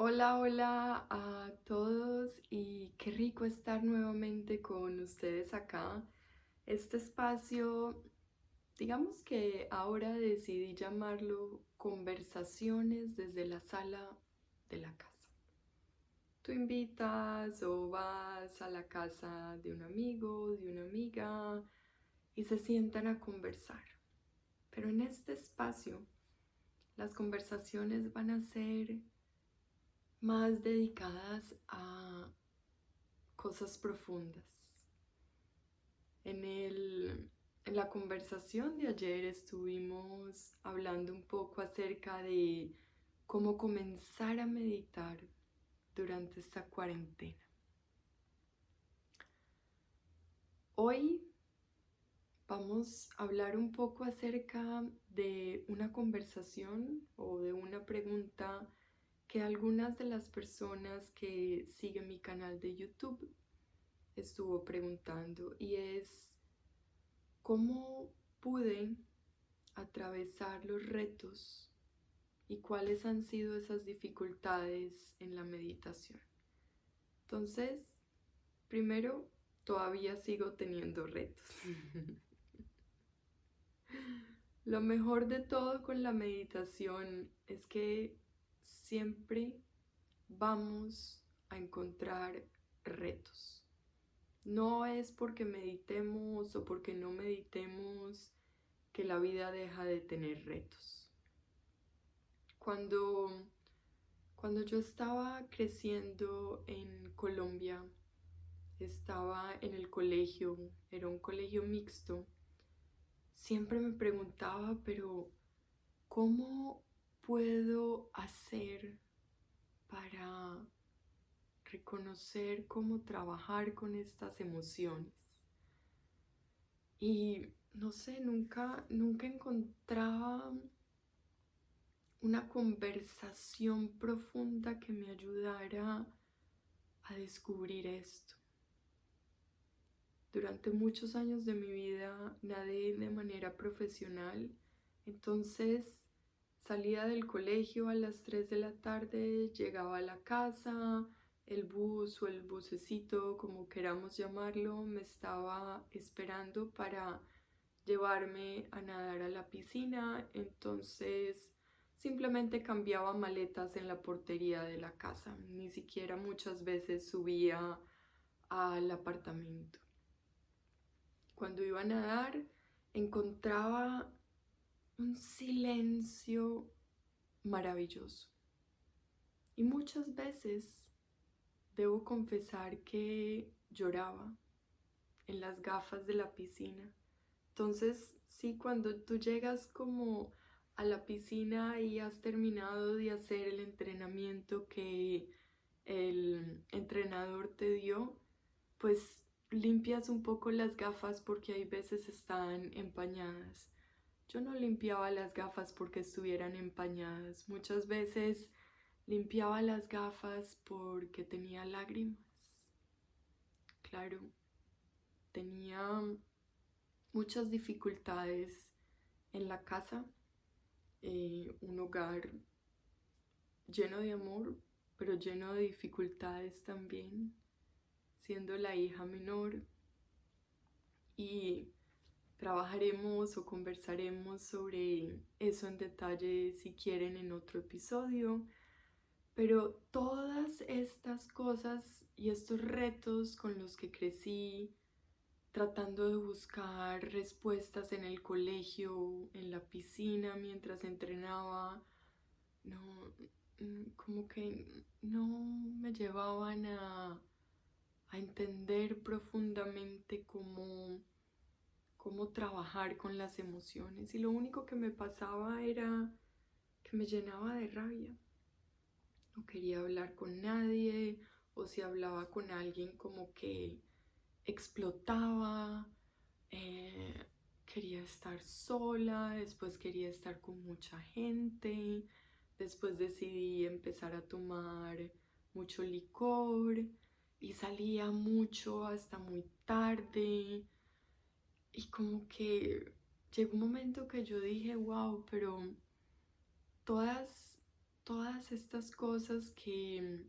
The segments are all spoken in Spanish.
Hola, hola a todos y qué rico estar nuevamente con ustedes acá. Este espacio, digamos que ahora decidí llamarlo Conversaciones desde la sala de la casa. Tú invitas o vas a la casa de un amigo, de una amiga y se sientan a conversar. Pero en este espacio, las conversaciones van a ser más dedicadas a cosas profundas. En la conversación de ayer estuvimos hablando un poco acerca de cómo comenzar a meditar durante esta cuarentena. Hoy vamos a hablar un poco acerca de una conversación o de una pregunta que algunas de las personas que siguen mi canal de YouTube estuvo preguntando, y es cómo pude atravesar los retos y cuáles han sido esas dificultades en la meditación. Entonces, primero, todavía sigo teniendo retos. Lo mejor de todo con la meditación es que siempre vamos a encontrar retos. No es porque meditemos o porque no meditemos que la vida deja de tener retos. Cuando, cuando yo estaba creciendo en Colombia, estaba en el colegio, era un colegio mixto, siempre me preguntaba, pero ¿cómo puedo hacer para reconocer cómo trabajar con estas emociones? Y no sé, nunca encontraba una conversación profunda que me ayudara a descubrir esto. Durante muchos años de mi vida nadé de manera profesional, entonces salía del colegio a las 3 de la tarde, llegaba a la casa, el bus o el bucecito, como queramos llamarlo, me estaba esperando para llevarme a nadar a la piscina, entonces simplemente cambiaba maletas en la portería de la casa, ni siquiera muchas veces subía al apartamento. Cuando iba a nadar encontraba un silencio maravilloso y muchas veces debo confesar que lloraba en las gafas de la piscina. Entonces, sí, cuando tú llegas como a la piscina y has terminado de hacer el entrenamiento que el entrenador te dio, pues limpias un poco las gafas porque hay veces están empañadas. Yo no limpiaba las gafas porque estuvieran empañadas. Muchas veces limpiaba las gafas porque tenía lágrimas. Claro, tenía muchas dificultades en la casa, un hogar lleno de amor, pero lleno de dificultades también, siendo la hija menor. Y trabajaremos o conversaremos sobre eso en detalle si quieren en otro episodio. Pero todas estas cosas y estos retos con los que crecí, tratando de buscar respuestas en el colegio, en la piscina, mientras entrenaba, no, como que no me llevaban a entender profundamente cómo trabajar con las emociones. Y lo único que me pasaba era que me llenaba de rabia. No quería hablar con nadie, o si hablaba con alguien como que explotaba, quería estar sola, después quería estar con mucha gente, después decidí empezar a tomar mucho licor y salía mucho hasta muy tarde, y como que llegó un momento que yo dije, wow, pero todas todas estas cosas que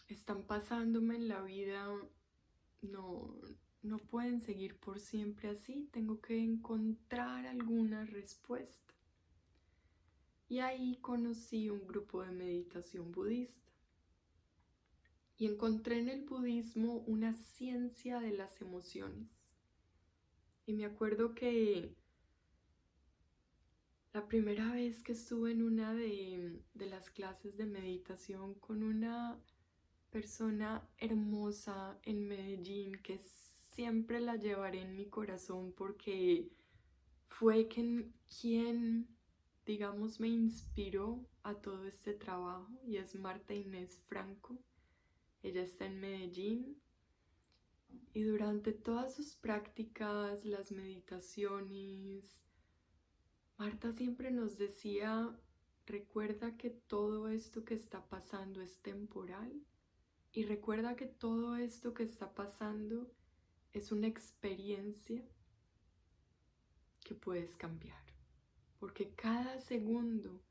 están pasándome en la vida no, no pueden seguir por siempre así, tengo que encontrar alguna respuesta. Y ahí conocí un grupo de meditación budista y encontré en el budismo una ciencia de las emociones. Y me acuerdo que la primera vez que estuve en una de las clases de meditación con una persona hermosa en Medellín, que siempre la llevaré en mi corazón porque fue quien, digamos, me inspiró a todo este trabajo, y es Marta Inés Franco. Ella está en Medellín y durante todas sus prácticas, las meditaciones, Marta siempre nos decía: recuerda que todo esto que está pasando es temporal, y recuerda que todo esto que está pasando es una experiencia que puedes cambiar, porque cada segundo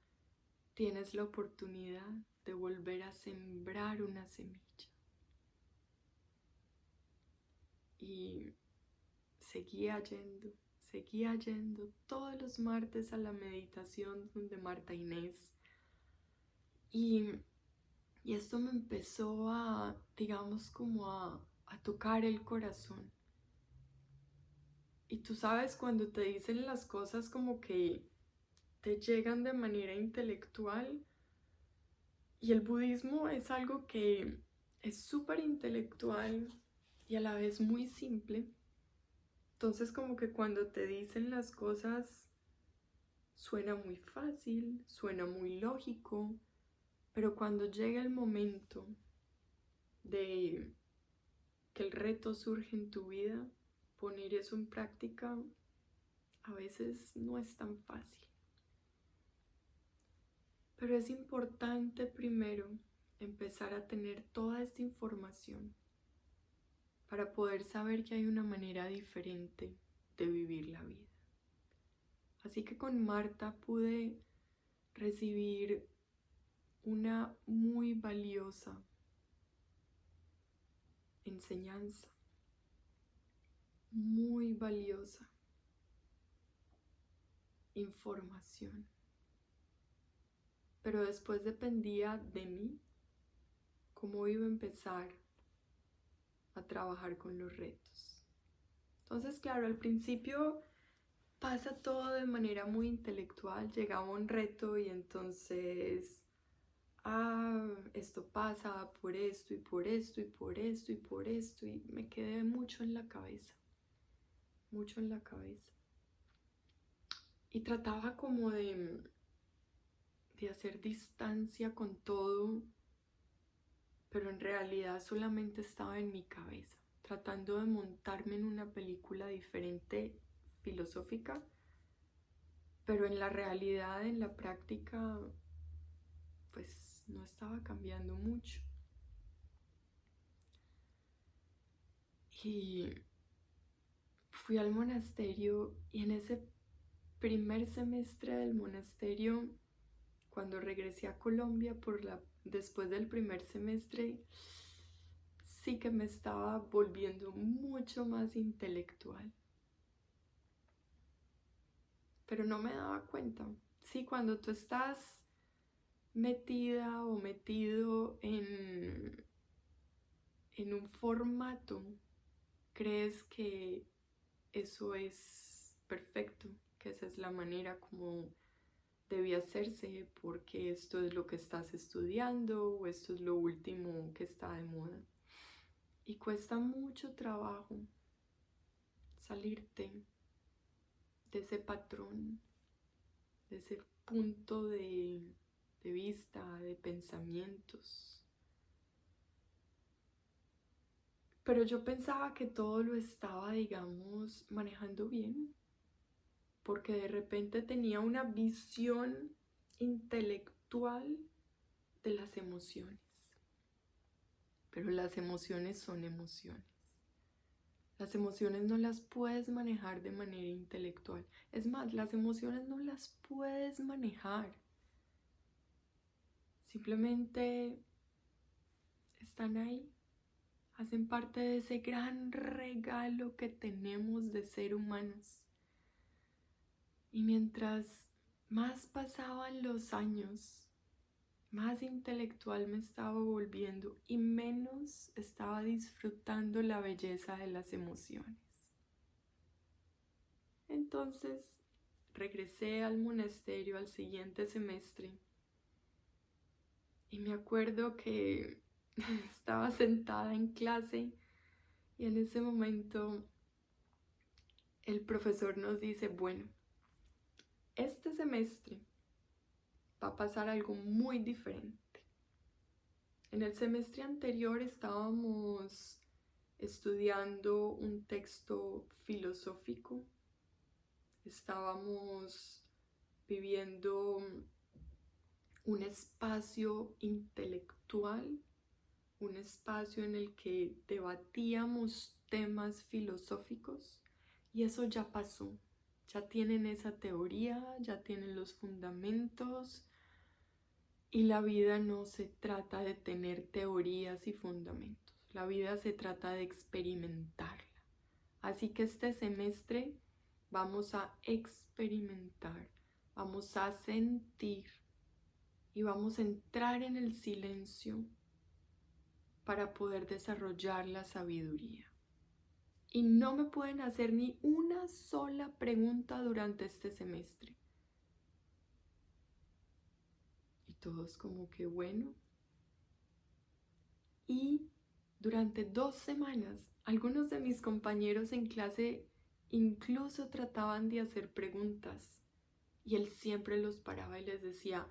tienes la oportunidad de volver a sembrar una semilla. Y seguía yendo todos los martes a la meditación de Marta Inés. Y esto me empezó a, digamos, como a tocar el corazón. Y tú sabes, cuando te dicen las cosas como que te llegan de manera intelectual, y el budismo es algo que es súper intelectual y a la vez muy simple. Entonces como que cuando te dicen las cosas suena muy fácil, suena muy lógico, pero cuando llega el momento de que el reto surge en tu vida, poner eso en práctica a veces no es tan fácil. Pero es importante primero empezar a tener toda esta información para poder saber que hay una manera diferente de vivir la vida. Así que con Marta pude recibir una muy valiosa enseñanza, muy valiosa información. Pero después dependía de mí cómo iba a empezar a trabajar con los retos. Entonces, claro, al principio pasa todo de manera muy intelectual. Llegaba un reto y entonces, esto pasa por esto y por esto y por esto y por esto, y me quedé mucho en la cabeza, mucho en la cabeza. Y trataba como de hacer distancia con todo, pero en realidad solamente estaba en mi cabeza, tratando de montarme en una película diferente, filosófica, pero en la realidad, en la práctica, pues no estaba cambiando mucho. Y fui al monasterio, y en ese primer semestre del monasterio, cuando regresé a Colombia después del primer semestre, sí que me estaba volviendo mucho más intelectual. Pero no me daba cuenta. Sí, cuando tú estás metida o metido en un formato, crees que eso es perfecto, que esa es la manera como debe hacerse, porque esto es lo que estás estudiando o esto es lo último que está de moda. Y cuesta mucho trabajo salirte de ese patrón, de ese punto de vista, de pensamientos. Pero yo pensaba que todo lo estaba, digamos, manejando bien, porque de repente tenía una visión intelectual de las emociones. Pero las emociones son emociones. Las emociones no las puedes manejar de manera intelectual. Es más, las emociones no las puedes manejar simplemente están ahí, hacen parte de ese gran regalo que tenemos de ser humanos. Y mientras más pasaban los años, más intelectual me estaba volviendo y menos estaba disfrutando la belleza de las emociones. Entonces regresé al monasterio al siguiente semestre y me acuerdo que estaba sentada en clase y en ese momento el profesor nos dice, bueno, este semestre va a pasar algo muy diferente. En el semestre anterior estábamos estudiando un texto filosófico, estábamos viviendo un espacio intelectual, un espacio en el que debatíamos temas filosóficos y eso ya pasó. Ya tienen esa teoría, ya tienen los fundamentos y la vida no se trata de tener teorías y fundamentos. La vida se trata de experimentarla. Así que este semestre vamos a experimentar, vamos a sentir y vamos a entrar en el silencio para poder desarrollar la sabiduría. Y no me pueden hacer ni una sola pregunta durante este semestre. Y todos como que bueno. Y durante 2 semanas, algunos de mis compañeros en clase incluso trataban de hacer preguntas. Y él siempre los paraba y les decía,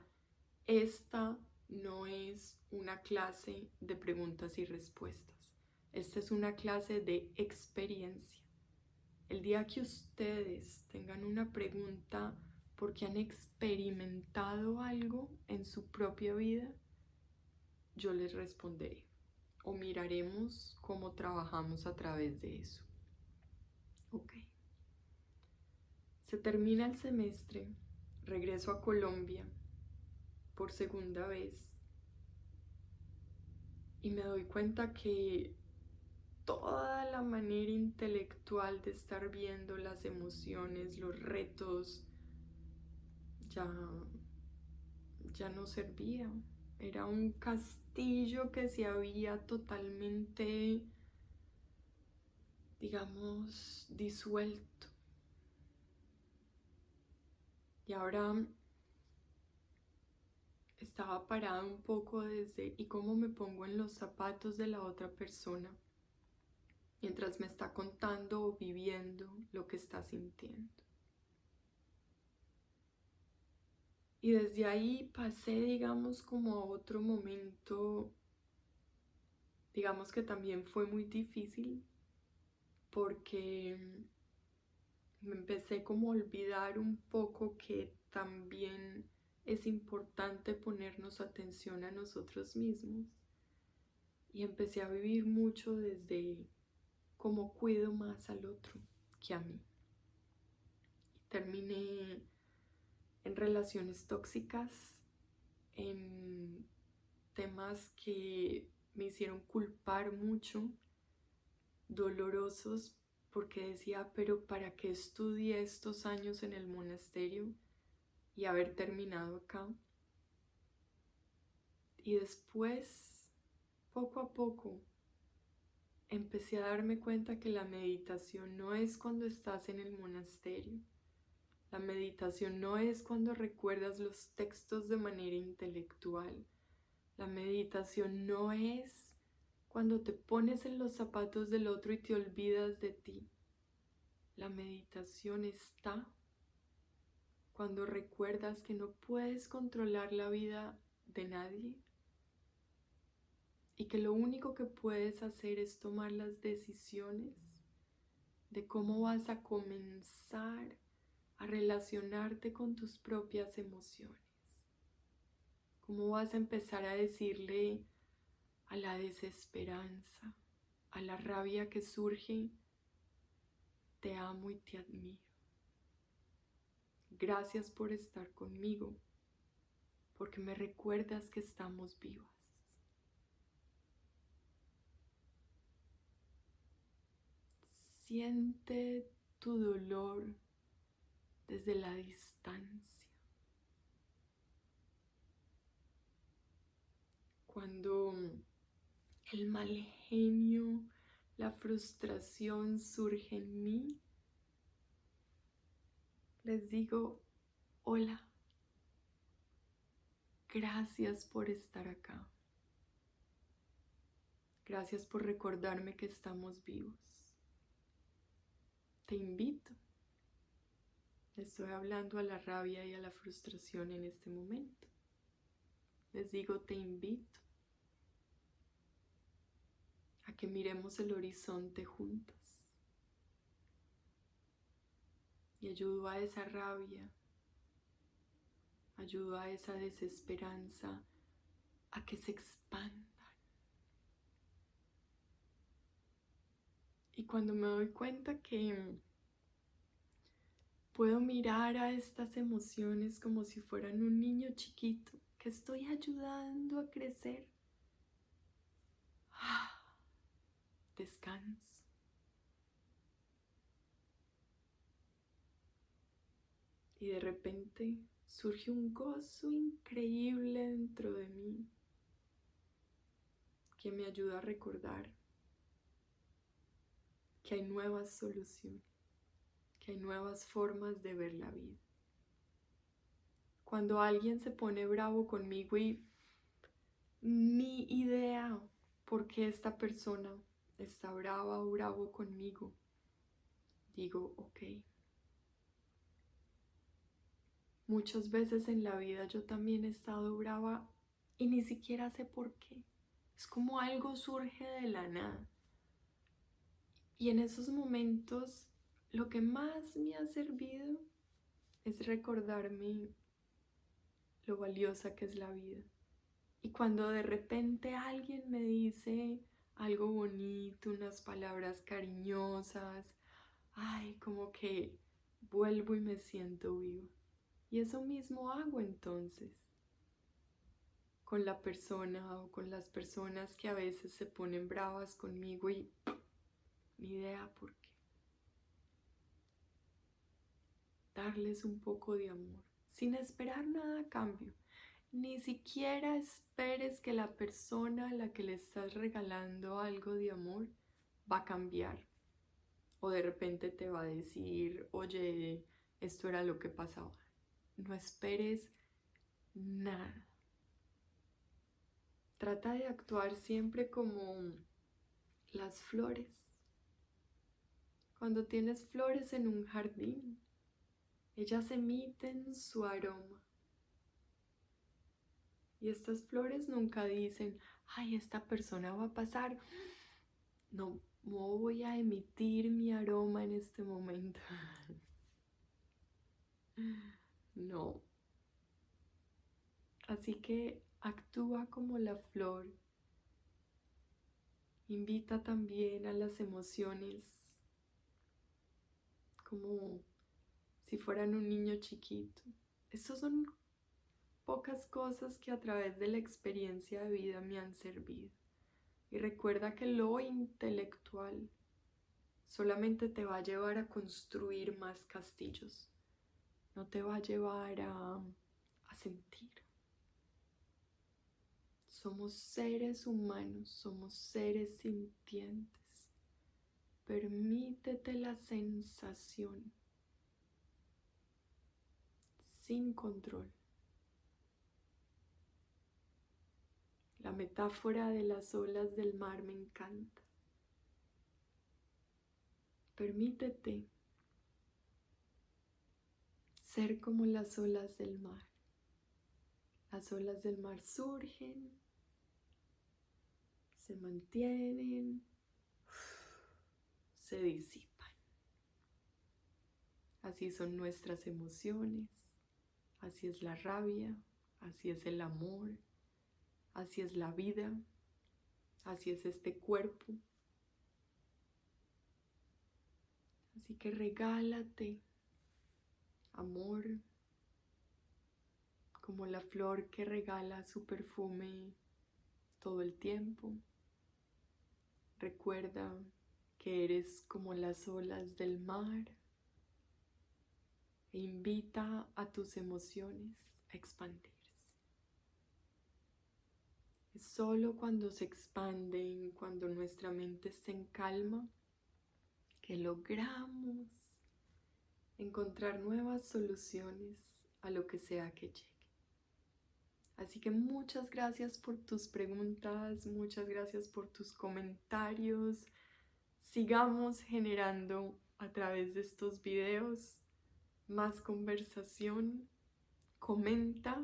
esta no es una clase de preguntas y respuestas. Esta es una clase de experiencia. El día que ustedes tengan una pregunta porque han experimentado algo en su propia vida, yo les responderé o miraremos cómo trabajamos a través de eso. Ok. Se termina el semestre, regreso a Colombia por segunda vez y me doy cuenta que toda la manera intelectual de estar viendo las emociones, los retos, ya no servía. Era un castillo que se había totalmente, digamos, disuelto. Y ahora estaba parada un poco desde y cómo me pongo en los zapatos de la otra persona mientras me está contando o viviendo lo que está sintiendo. Y desde ahí pasé, digamos, como a otro momento, digamos que también fue muy difícil porque me empecé como a olvidar un poco que también es importante ponernos atención a nosotros mismos. Y empecé a vivir mucho desde cómo cuido más al otro que a mí. Y terminé en relaciones tóxicas, en temas que me hicieron culpar mucho, dolorosos, porque decía, pero ¿para qué estudié estos años en el monasterio y haber terminado acá? Y después, poco a poco, empecé a darme cuenta que la meditación no es cuando estás en el monasterio. La meditación no es cuando recuerdas los textos de manera intelectual. La meditación no es cuando te pones en los zapatos del otro y te olvidas de ti. La meditación está cuando recuerdas que no puedes controlar la vida de nadie y que lo único que puedes hacer es tomar las decisiones de cómo vas a comenzar a relacionarte con tus propias emociones. Cómo vas a empezar a decirle a la desesperanza, a la rabia que surge, te amo y te admiro. Gracias por estar conmigo, porque me recuerdas que estamos vivas. Siente tu dolor desde la distancia. Cuando el mal genio, la frustración surge en mí, les digo, hola, gracias por estar acá. Gracias por recordarme que estamos vivos. Te invito. Estoy hablando a la rabia y a la frustración en este momento. Les digo, te invito a que miremos el horizonte juntas. Y ayudo a esa rabia, ayudo a esa desesperanza a que se expandan. Y cuando me doy cuenta que puedo mirar a estas emociones como si fueran un niño chiquito que estoy ayudando a crecer, descanso. Y de repente surge un gozo increíble dentro de mí que me ayuda a recordar que hay nuevas soluciones, que hay nuevas formas de ver la vida. Cuando alguien se pone bravo conmigo y ni idea por qué esta persona está brava o bravo conmigo, digo, ok. Muchas veces en la vida yo también he estado brava y ni siquiera sé por qué. Es como algo surge de la nada. Y en esos momentos lo que más me ha servido es recordarme lo valiosa que es la vida. Y cuando de repente alguien me dice algo bonito, unas palabras cariñosas, ay, como que vuelvo y me siento viva. Y eso mismo hago entonces con la persona o con las personas que a veces se ponen bravas conmigo y ni idea por qué. Darles un poco de amor, sin esperar nada a cambio. Ni siquiera esperes que la persona a la que le estás regalando algo de amor va a cambiar. O de repente te va a decir, oye, esto era lo que pasaba. No esperes nada. Trata de actuar siempre como las flores. Cuando tienes flores en un jardín, ellas emiten su aroma. Y estas flores nunca dicen, ay, esta persona va a pasar. No voy a emitir mi aroma en este momento. No. Así que actúa como la flor. Invita también a las emociones como si fueran un niño chiquito. Estas son pocas cosas que a través de la experiencia de vida me han servido. Y recuerda que lo intelectual solamente te va a llevar a construir más castillos. No te va a llevar a sentir. Somos seres humanos, somos seres sintientes. Permítete la sensación sin control. La metáfora de las olas del mar me encanta. Permítete ser como las olas del mar. Las olas del mar surgen, se mantienen, se disipan. Así son nuestras emociones, así es la rabia, así es el amor, así es la vida, así es este cuerpo. Así que regálate amor, como la flor que regala su perfume todo el tiempo. Recuerda que eres como las olas del mar e invita a tus emociones a expandirse. Es solo cuando se expanden, cuando nuestra mente está en calma, que logramos encontrar nuevas soluciones a lo que sea que llegue. Así que muchas gracias por tus preguntas, muchas gracias por tus comentarios. Sigamos generando a través de estos videos más conversación. Comenta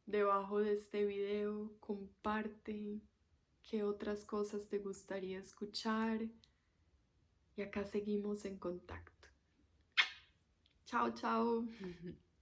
debajo de este video, comparte qué otras cosas te gustaría escuchar y acá seguimos en contacto. Chao, chao.